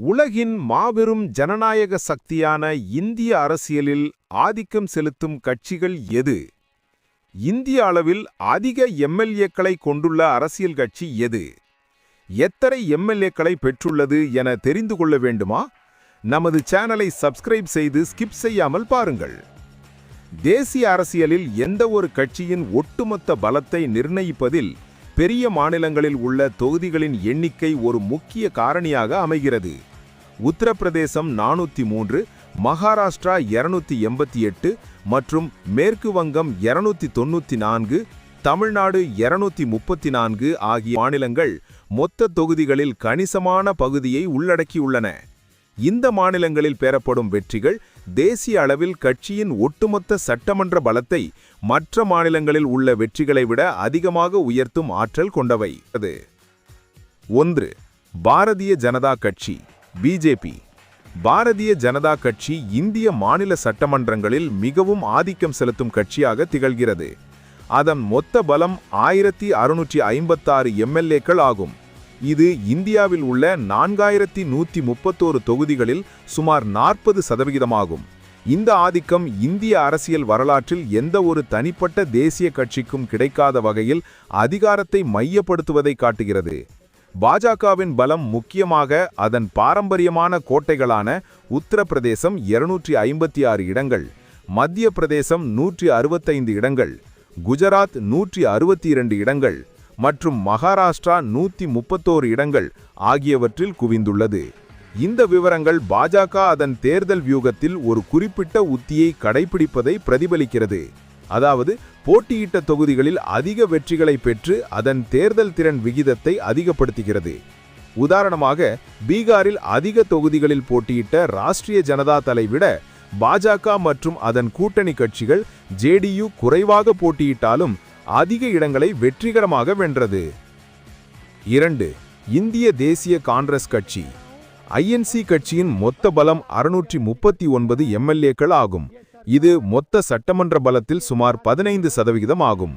உலகின் மாபெரும் ஜனநாயக சக்தியான இந்திய அரசியலில் ஆதிக்கம் செலுத்தும் கட்சிகள் எது? இந்திய அளவில் அதிக எம்எல்ஏக்களை கொண்டுள்ள அரசியல் கட்சி எது? எத்தனை எம்எல்ஏக்களை பெற்றுள்ளது என தெரிந்து கொள்ள வேண்டுமா? நமது சேனலை சப்ஸ்கிரைப் செய்து ஸ்கிப் செய்யாமல் பாருங்கள். தேசிய அரசியலில் எந்த ஒரு கட்சியின் ஒட்டுமொத்த பலத்தை நிர்ணயிப்பதில் பெரிய மாநிலங்களில் உள்ள தொகுதிகளின் எண்ணிக்கை ஒரு முக்கிய காரணியாக அமைகிறது. உத்தரப்பிரதேசம் 403, மகாராஷ்டிரா 288 மற்றும் மேற்கு வங்கம் 294, தமிழ்நாடு 234 ஆகிய மாநிலங்கள் மொத்த தொகுதிகளில் கணிசமான பகுதியை உள்ளடக்கியுள்ளன. இந்த மாநிலங்களில் பெறப்படும் வெற்றிகள் தேசிய அளவில் கட்சியின் ஒட்டுமொத்த சட்டமன்ற பலத்தை மற்ற மாநிலங்களில் உள்ள வெற்றிகளை விட அதிகமாக உயர்த்தும் ஆற்றல் கொண்டவை. 1. பாரதிய ஜனதா கட்சி பிஜேபி. பாரதிய ஜனதா கட்சி இந்திய மாநில சட்டமன்றங்களில் மிகவும் ஆதிக்கம் செலுத்தும் கட்சியாக திகழ்கிறது. அதன் மொத்த பலம் 1656 எம்எல்ஏக்கள் ஆகும். இது இந்தியாவில் உள்ள 4131 தொகுதிகளில் சுமார் 40% இந்த ஆதிக்கம் இந்திய அரசியல் வரலாற்றில் எந்த ஒரு தனிப்பட்ட தேசிய கட்சிக்கும் கிடைக்காத வகையில் அதிகாரத்தை மையப்படுத்துவதை காட்டுகிறது. பாஜகவின் பலம் முக்கியமாக அதன் பாரம்பரியமான கோட்டைகளான உத்தரப்பிரதேசம் 256 இடங்கள், மத்திய பிரதேசம் 165 இடங்கள், குஜராத் 162 இடங்கள் மற்றும் மகாராஷ்டிரா 131 இடங்கள் ஆகியவற்றில் குவிந்துள்ளது. இந்த விவரங்கள் பாஜக அதன் தேர்தல் வியூகத்தில் ஒரு குறிப்பிட்ட உத்தியை கடைபிடிப்பதை பிரதிபலிக்கிறது. அதாவது போட்டியிட்ட தொகுதிகளில் அதிக வெற்றிகளை பெற்று அதன் தேர்தல் திறன் விகிதத்தை அதிகப்படுத்துகிறது. உதாரணமாக பீகாரில் அதிக தொகுதிகளில் போட்டியிட்ட ராஷ்டிரிய ஜனதா தளை விட பாஜக மற்றும் அதன் கூட்டணி கட்சிகள் ஜேடியு குறைவாக போட்டியிட்டாலும் அதிக இடங்களை வெற்றிகரமாக வென்றது. 2. இந்திய தேசிய காங்கிரஸ் கட்சி ஐஎன்சி கட்சியின் மொத்த பலம் 639 எம்எல்ஏக்கள் ஆகும். இது மொத்த சட்டமன்ற பலத்தில் சுமார் 15% ஆகும்.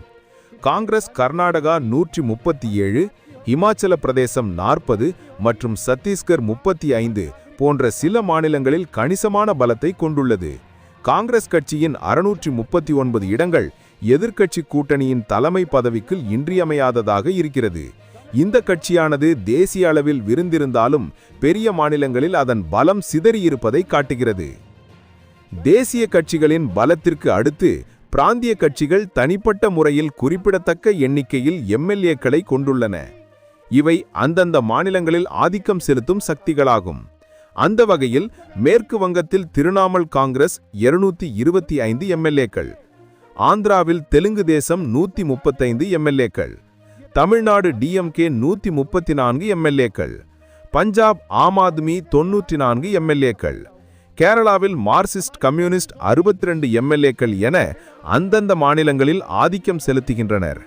காங்கிரஸ் கர்நாடகா 137, இமாச்சல பிரதேசம் 40 மற்றும் சத்தீஸ்கர் 35 போன்ற சில மாநிலங்களில் கணிசமான பலத்தை கொண்டுள்ளது. காங்கிரஸ் கட்சியின் 639 இடங்கள் எதிர்க்கட்சி கூட்டணியின் தலைமை பதவிக்கு இன்றியமையாததாக இருக்கிறது. இந்த கட்சியானது தேசிய அளவில் விருந்திருந்தாலும் பெரிய மாநிலங்களில் அதன் பலம் சிதறியிருப்பதை காட்டுகிறது. தேசிய கட்சிகளின் பலத்திற்கு அடுத்து பிராந்திய கட்சிகள் தனிப்பட்ட முறையில் குறிப்பிடத்தக்க எண்ணிக்கையில் எம்எல்ஏக்களை கொண்டுள்ளன. இவை அந்தந்த மாநிலங்களில் ஆதிக்கம் செலுத்தும் சக்திகளாகும். அந்த வகையில் மேற்கு வங்கத்தில் திரிணாமுல் காங்கிரஸ் 225 எம்எல்ஏக்கள், ஆந்திராவில் தெலுங்கு தேசம் 135 எம்எல்ஏக்கள், தமிழ்நாடு டிஎம்கே 134 எம்எல்ஏக்கள், பஞ்சாப் ஆம் ஆத்மி 94 எம்எல்ஏக்கள், கேரளாவில் மார்க்சிஸ்ட் கம்யூனிஸ்ட் 62 எம்எல்ஏக்கள் என அந்தந்த மாநிலங்களில் ஆதிக்கம் செலுத்துகின்றனர்.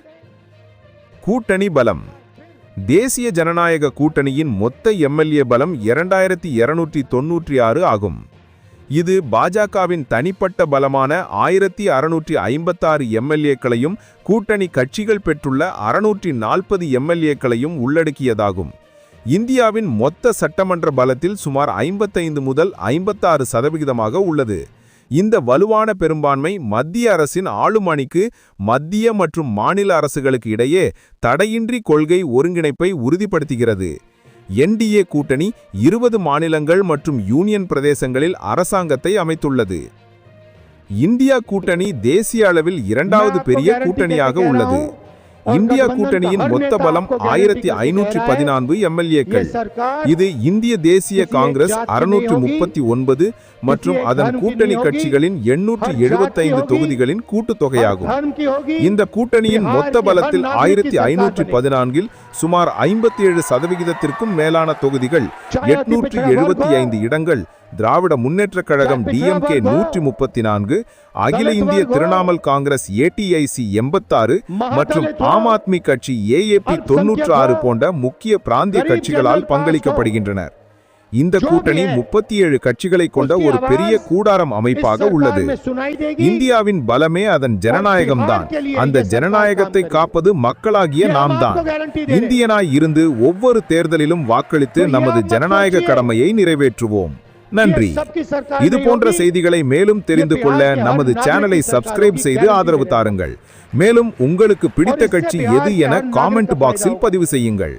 கூட்டணி பலம். தேசிய ஜனநாயக கூட்டணியின் மொத்த எம்எல்ஏ பலம் 2296 ஆகும். இது பாஜகவின் தனிப்பட்ட பலமான 1656 எம்எல்ஏக்களையும் கூட்டணி கட்சிகள் பெற்றுள்ள 640 எம்எல்ஏக்களையும் உள்ளடக்கியதாகும். இந்தியாவின் மொத்த சட்டமன்ற பலத்தில் சுமார் 55 முதல் 56% உள்ளது. இந்த வலுவான பெரும்பான்மை மத்திய அரசின் ஆளுமணிக்கு மத்திய மற்றும் மாநில அரசுகளுக்கு இடையே தடையின்றி கொள்கை ஒருங்கிணைப்பை உறுதிப்படுத்துகிறது. என்டிஏ கூட்டணி 20 மாநிலங்கள் மற்றும் யூனியன் பிரதேசங்களில் அரசாங்கத்தை அமைத்துள்ளது. இந்தியா கூட்டணி தேசிய அளவில் இரண்டாவது பெரிய கூட்டணியாக உள்ளது. இந்தியா கூட்டணியின் மொத்த பலம் 1514 எம்எல்ஏக்கள். இது இந்திய தேசிய காங்கிரஸ் 639 மற்றும் அதன் கூட்டணி கட்சிகளின் 875 தொகுதிகளின் கூட்டுத்தொகையாகும். இந்த கூட்டணியின் மொத்த பலத்தில் 1514 சுமார் 57% மேலான தொகுதிகள், 875 இடங்கள், திராவிட முன்னேற்றக் கழகம் டிஎம்கே 134, அகில இந்திய திரிணாமுல் காங்கிரஸ் ஏடிஐசி 86 மற்றும் ஆம் ஆத்மி கட்சி ஏஏபி 96 போன்ற முக்கிய பிராந்திய கட்சிகளால் பங்களிக்கப்படுகின்றனர். இந்த கூட்டணி 37 கட்சிகளை கொண்ட ஒரு பெரிய கூடாரம் அமைப்பாக உள்ளது. இந்தியாவின் பலமே அதன் ஜனநாயகம்தான். அந்த ஜனநாயகத்தை காப்பது மக்களாகிய நாம் தான். இந்தியனாய் இருந்து ஒவ்வொரு தேர்தலிலும் வாக்களித்து நமது ஜனநாயக கடமையை நிறைவேற்றுவோம். நன்றி. இது போன்ற செய்திகளை மேலும் தெரிந்து கொள்ள நமது சேனலை சப்ஸ்கிரைப் செய்து ஆதரவு தாருங்கள். மேலும் உங்களுக்கு பிடித்த கட்சி எது என காமெண்ட் பாக்ஸில் பதிவு செய்யுங்கள்.